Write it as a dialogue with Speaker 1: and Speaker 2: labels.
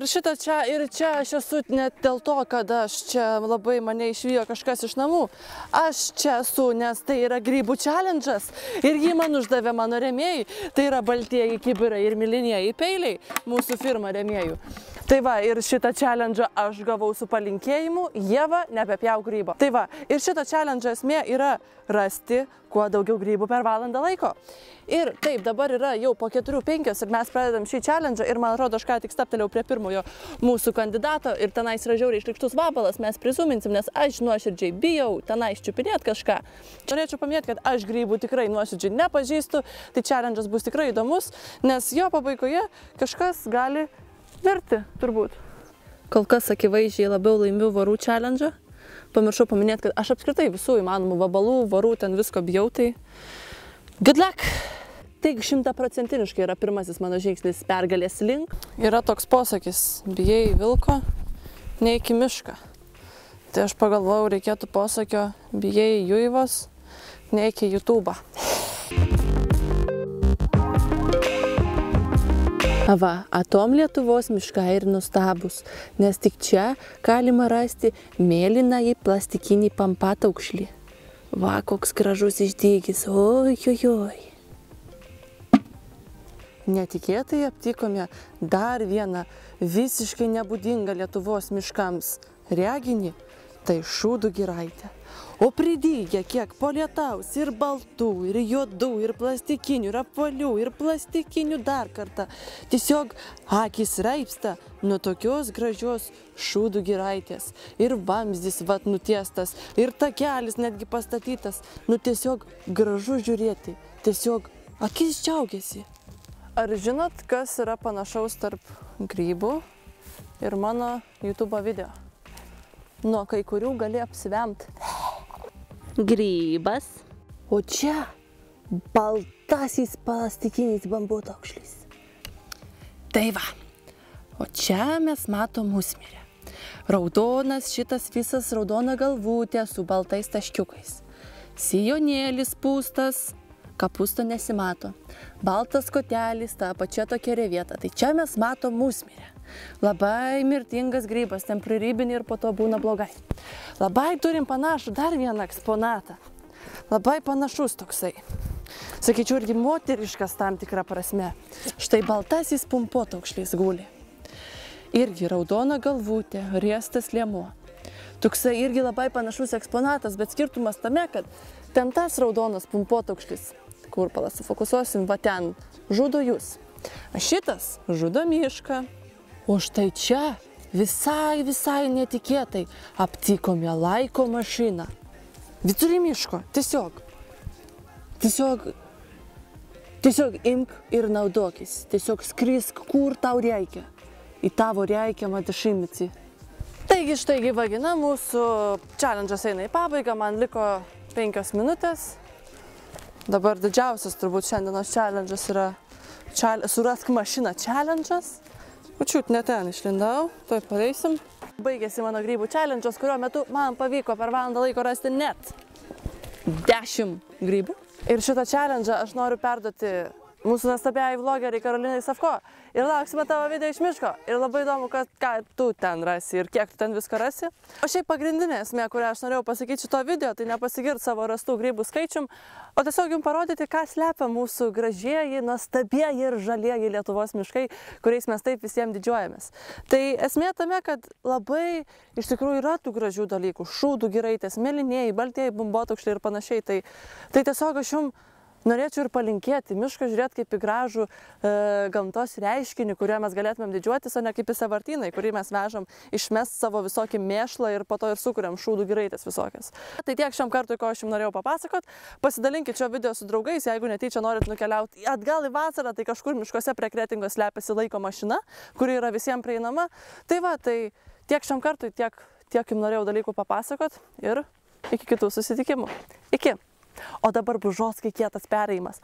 Speaker 1: šitą čia ir čia aš esu net dėl to, kad aš čia labai mane išvijo kažkas iš namų. Aš čia esu, nes tai yra grybų challenge'as ir jį man uždavė mano rėmėjai. Tai yra baltieji kibirai ir mėlynieji peiliai, mūsų firma rėmėjų. Tai va, ir šitą challenge'ą aš gavau su palinkėjimu: Ieva, nebepjauk grybo. Tai va, ir šito challenge'o esmė yra rasti kuo daugiau grybų per valandą laiko. Ir taip, dabar yra jau po 4-5 ir mes pradedam šį challenge'ą ir man atrodo, aš ką tik staptelėjau prie pirmojo mūsų kandidato ir tenais yra žiauriai šlykštus vabalas, mes prizuminsim, nes aš nuoširdžiai bijau tenais čiupinėt kažką. Norėčiau paminėti, kad aš grybų tikrai nuoširdžiai nepažįstu, tai challenge'as bus tikrai įdomus, nes jo pabaigoje kažkas gali verti, turbūt. Kol kas akivaizdžiai labiau laimiu vorų challenge. Pamiršau paminėti, kad aš apskritai visų įmanomų vabalų, vorų, ten visko bijau, tai good luck! Taigi 100% yra pirmasis mano žingsnis pergalės link. Yra toks posakis: bijai vilko, neik į mišką. Tai aš pagalvojau, reikėtų posakio: bijai juivos, neik į YouTube'ą. Va, atom Lietuvos miškai ir nustabus, nes tik čia galima rasti mėlynąjį plastikinį pampataukšlį. Va, koks gražus išdygis, oi. Netikėtai aptikome dar vieną visiškai nebūdingą Lietuvos miškams reginį, tai šūdų giraitė. O pridygę kiek po lietaus ir baltų, ir juodų, ir plastikinių, ir apvalių, ir plastikinių dar kartą. Tiesiog akis raipsta nuo tokios gražios šūdų giraitės. Ir vamzdis vat nutiestas, ir takelis netgi pastatytas. Nu tiesiog gražu žiūrėti, tiesiog akis džiaugiasi. Ar žinot, kas yra panašaus tarp grybų ir mano YouTube video? Nuo kai kurių gali apsivemt. Grybas. O čia baltasis plastikinis bambutaukšlis. Tai va. O čia mes matom musmirę. Raudonas šitas visas raudona galvutė su baltais taškiukais. Sijonėlis pūstas, kapusto nesimato. Baltas kotelis, ta pačia tokia revieta. Tai čia mes matom musmirę. Labai mirtingas grybas, ten prirybini ir po to būna blogai. Labai turim panašų dar vieną eksponatą. Labai panašus toksai. Sakyčiau, irgi moteriškas tam tikrą prasme. Štai baltasis pumpotaukšlis guli. Irgi raudona galvutė, riestas liemuo. Toksai irgi labai panašus eksponatas, bet skirtumas tame, kad ten tas raudonas pumpotaukšlis, kur sufokusuosim, va ten, žudo jūs. O šitas žudo mišką. O štai čia visai netikėtai aptikome laiko mašiną. Vidury miško, tiesiog imk ir naudokis. Tiesiog skrisk, kur tau reikia. Į tavo reikiamą dešimtmetį. Taigi štai gyvagina, mūsų challenge'as eina į pabaigą, man liko 5 minutės. Dabar didžiausias turbūt šiandienos challenge'as yra surask mašiną challenge'as. Učiut ne ten išlindau, tuoj pareisim. Baigėsi mano grybų challenge'as, kurio metu man pavyko per valandą laiko rasti net 10 grybų. Ir šitą challenge'ą aš noriu perduoti mūsų nuostabiai vlogeriai Karolinai Savko. Ir lauksime tavo video iš miško. Ir labai įdomu, ką tu ten rasi ir kiek tu ten viską rasi. O šiaip pagrindinė esmė, kurią aš norėjau pasakyti šito video, tai nepasigirt savo rastų grybų skaičium, o tiesiog jums parodyti, ką slepia mūsų gražieji, nuostabieji ir žalieji Lietuvos miškai, kuriais mes taip visiems didžiuojamės. Tai esmė tame, kad labai iš tikrųjų yra tų gražių dalykų. Šūdų giraitės, mėlynieji, baltieji bambutaukšliai ir panašiai. Tai tiesiog aš jums norėčiau ir palinkėti mišką žiūrėti kaip į gražų gamtos reiškinį, kuriuo mes galėtumėm didžiuotis, o ne kaip į sąvartyną, kurį mes vežam išmest savo visokį mėšlą ir po to ir sukuriam šūdų giraitės visokias. Tai tiek šiam kartui, ko aš jums norėjau papasakot. Pasidalinkit šio video su draugais, jeigu netyčia norit nukeliauti atgal į vasarą, tai kažkur miškuose prie Kretingos slepiasi laiko mašina, kuri yra visiems prieinama. Tai va, tai tiek šiam kartui, tiek jums norėjau dalykų papasakot ir iki kitų susitikimų. Iki! O dabar bus žoskai kietas perėjimas.